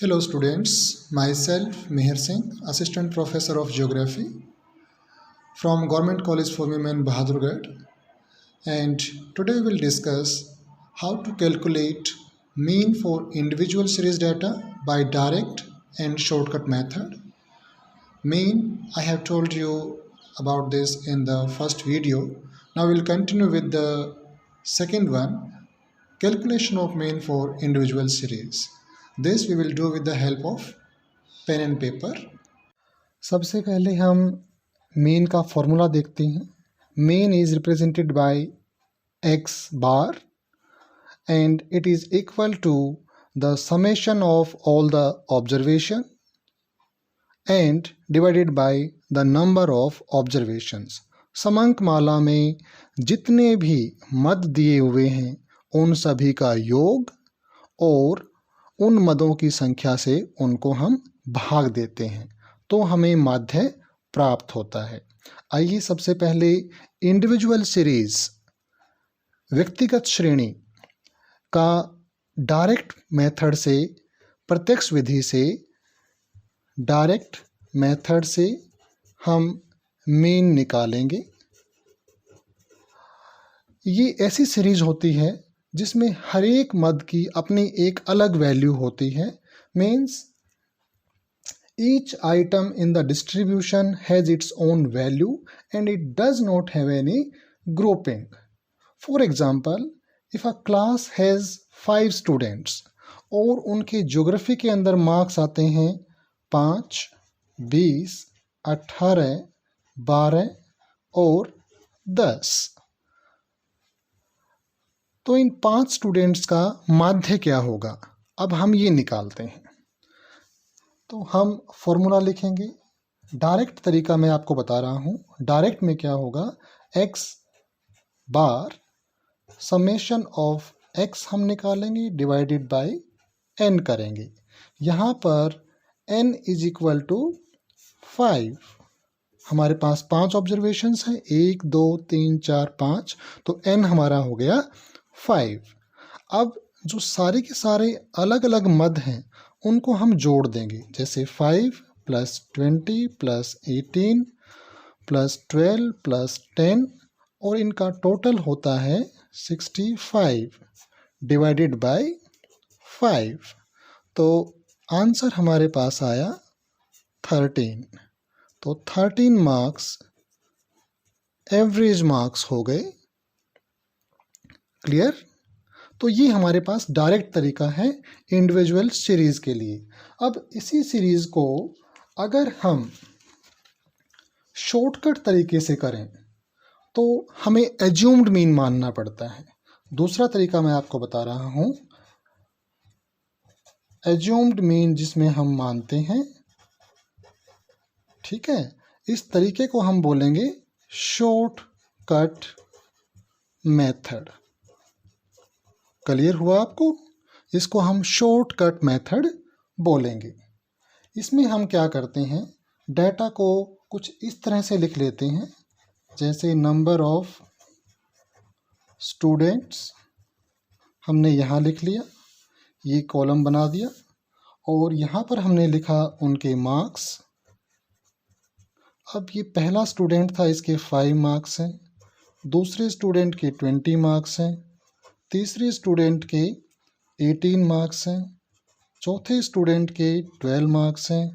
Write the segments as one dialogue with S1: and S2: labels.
S1: Hello students, myself Meher Singh, Assistant Professor of Geography from Government College for Women Bahadurgarh, and today we will discuss how to calculate mean for individual series data by direct and shortcut method. Mean, I have told you about this in the first video. Now we'll continue with the second one, calculation of mean for individual series. This we will do with the help of pen and paper.
S2: सबसे पहले हम mean का formula देखते हैं. Mean is represented by X bar and it is equal to the summation of all the observation and divided by the number of observations. समांक माला में जितने भी मद दिए हुए हैं उन सभी का योग और उन मदों की संख्या से उनको हम भाग देते हैं तो हमें माध्य प्राप्त होता है. आइए सबसे पहले इंडिविजुअल सीरीज व्यक्तिगत श्रेणी का डायरेक्ट मेथड से प्रत्यक्ष विधि से डायरेक्ट मेथड से हम मीन निकालेंगे. ये ऐसी सीरीज होती है जिसमें हर एक मद की अपनी एक अलग वैल्यू होती है. Means each item in the distribution has its own value and it does not have any grouping. For example, if a class has 5 students और उनके ज्योग्राफी के अंदर मार्क्स आते हैं 5, 20, 18, 12 और 10, तो इन 5 स्टूडेंट्स का माध्य क्या होगा? अब हम ये निकालते हैं. तो हम फॉर्मूला लिखेंगे. डायरेक्ट तरीका मैं आपको बता रहा हूँ. डायरेक्ट में क्या होगा? X bar summation of x हम निकालेंगे डिवाइडेड बाय एन करेंगे. यहाँ पर एन इज इक्वल टू 5. हमारे पास 5 ऑब्जर्वेशंस हैं, 1, 2, 3, 4, 5, तो एन हमारा हो गया 5. अब जो सारे के सारे अलग अलग मद हैं उनको हम जोड़ देंगे. जैसे 5 + 20 + 18 + 12 + 10 और इनका टोटल होता है 65 डिवाइडेड बाय 5. तो आंसर हमारे पास आया 13. तो 13 मार्क्स एवरेज मार्क्स हो गए. क्लियर? तो ये हमारे पास डायरेक्ट तरीका है इंडिविजुअल सीरीज के लिए. अब इसी सीरीज को अगर हम शॉर्टकट तरीके से करें तो हमें एज्यूम्ड मीन मानना पड़ता है. दूसरा तरीका मैं आपको बता रहा हूं, एज्यूम्ड मीन जिसमें हम मानते हैं. ठीक है, इस तरीके को हम बोलेंगे शॉर्टकट मेथड. क्लियर हुआ आपको? इसको हम शॉर्टकट मेथड बोलेंगे. इसमें हम क्या करते हैं, डाटा को कुछ इस तरह से लिख लेते हैं. जैसे नंबर ऑफ स्टूडेंट्स हमने यहाँ लिख लिया, ये कॉलम बना दिया, और यहाँ पर हमने लिखा उनके मार्क्स. अब ये पहला स्टूडेंट था, इसके 5 मार्क्स हैं. दूसरे स्टूडेंट के 20 मार्क्स हैं. तीसरे स्टूडेंट के 18 मार्क्स हैं. चौथे स्टूडेंट के 12 मार्क्स हैं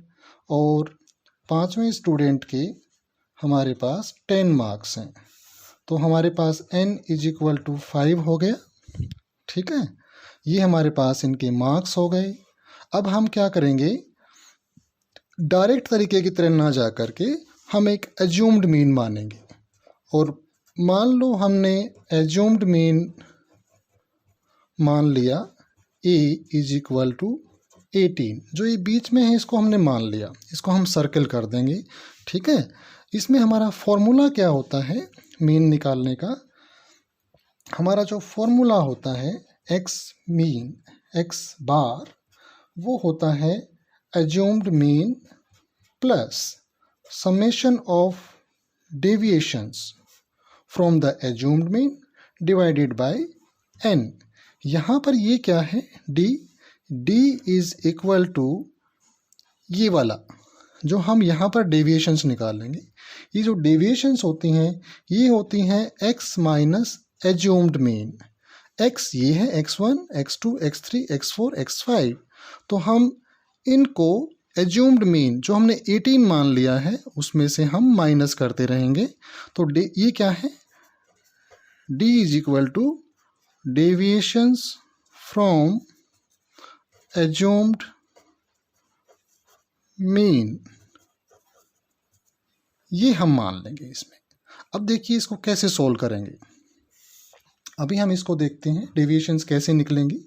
S2: और पांचवें स्टूडेंट के हमारे पास 10 मार्क्स हैं. तो हमारे पास n इज इक्वल टू 5 हो गया. ठीक है, ये हमारे पास इनके मार्क्स हो गए. अब हम क्या करेंगे, डायरेक्ट तरीके की तरह ना जा करके हम एक एज्यूम्ड मीन मानेंगे. और मान लो हमने एज्यूम्ड मीन मान लिया a इज इक्वल टू 18. जो ये बीच में है इसको हमने मान लिया, इसको हम सर्कल कर देंगे. ठीक है, इसमें हमारा फॉर्मूला क्या होता है मीन निकालने का? हमारा जो फॉर्मूला होता है एक्स मीन एक्स बार, वो होता है assumed mean plus summation of deviations from the assumed mean divided by n. यहाँ पर ये क्या है, d, d is equal to ये वाला जो हम यहाँ पर डेविएशंस निकालेंगे। ये जो डेविएशंस होती हैं ये होती हैं x minus assumed mean. x ये है x1, x2, x3, x4, x5। तो हम इनको एज्यूम्ड मीन जो हमने 18 मान लिया है उसमें से हम माइनस करते रहेंगे। तो ये क्या है, d is equal to deviations from assumed mean, ये हम मान लेंगे इसमें। अब देखिए इसको कैसे सोल्व करेंगे। अभी हम इसको देखते हैं डेविएशंस कैसे निकलेंगी।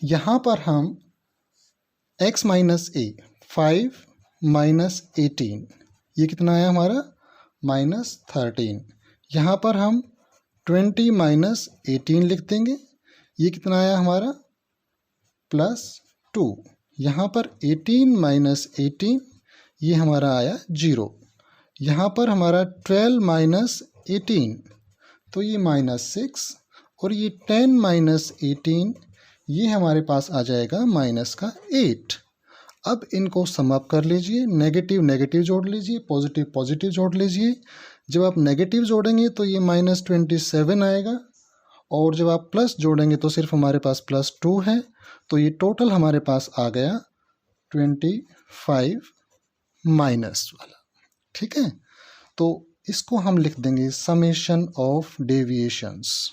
S2: यहाँ पर हम x माइनस ए 5 माइनस 18, ये कितना आया हमारा माइनस 13। यहाँ पर हम 20 माइनस 18 लिख देंगे, ये कितना आया हमारा प्लस 2। यहाँ पर 18 माइनस 18 ये हमारा आया 0। यहाँ पर हमारा 12 माइनस 18 तो ये माइनस 6, और ये 10 माइनस 18 ये हमारे पास आ जाएगा माइनस का 8। अब इनको सम अप कर लीजिए, नेगेटिव नेगेटिव जोड़ लीजिए, पॉजिटिव पॉजिटिव जोड़ लीजिए। जब आप नेगेटिव जोड़ेंगे तो ये माइनस 27 आएगा, और जब आप प्लस जोड़ेंगे तो सिर्फ हमारे पास प्लस 2 है। तो ये टोटल हमारे पास आ गया 25 माइनस वाला। ठीक है, तो इसको हम लिख देंगे समेशन ऑफ डेविएशंस।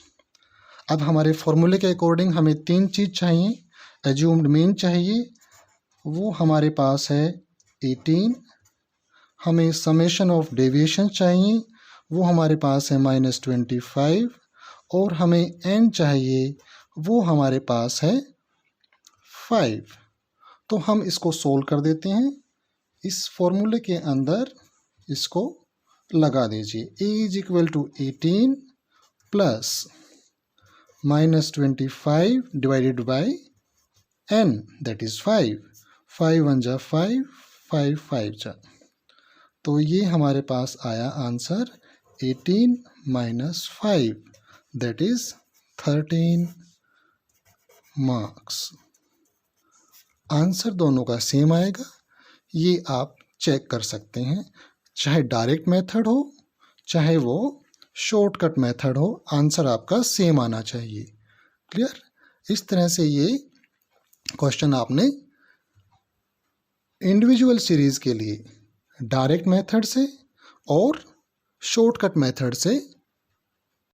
S2: अब हमारे फॉर्मूले के अकॉर्डिंग हमें 3 चीज़ चाहिए। एज्यूम्ड मीन चाहिए, वो हमारे पास है 18। हमें समेशन ऑफ डेविएशन चाहिए, वो हमारे पास है -25। और हमें n चाहिए, वो हमारे पास है 5। तो हम इसको सोल्व कर देते हैं। इस फॉर्मूले के अंदर इसको लगा दीजिए। a is equal to 18 plus -25 divided by n that is 5। 5 1 जा 5, 5 5 जा, तो ये हमारे पास आया answer 18 minus 5 that is 13 marks. Answer दोनों का सेम आएगा, ये आप चेक कर सकते हैं। चाहे डायरेक्ट मेथड हो चाहे वो शॉर्टकट मेथड हो, आंसर आपका सेम आना चाहिए। क्लियर? इस तरह से ये क्वेश्चन आपने इंडिविजुअल सीरीज के लिए डायरेक्ट मेथड से और शॉर्टकट मेथड से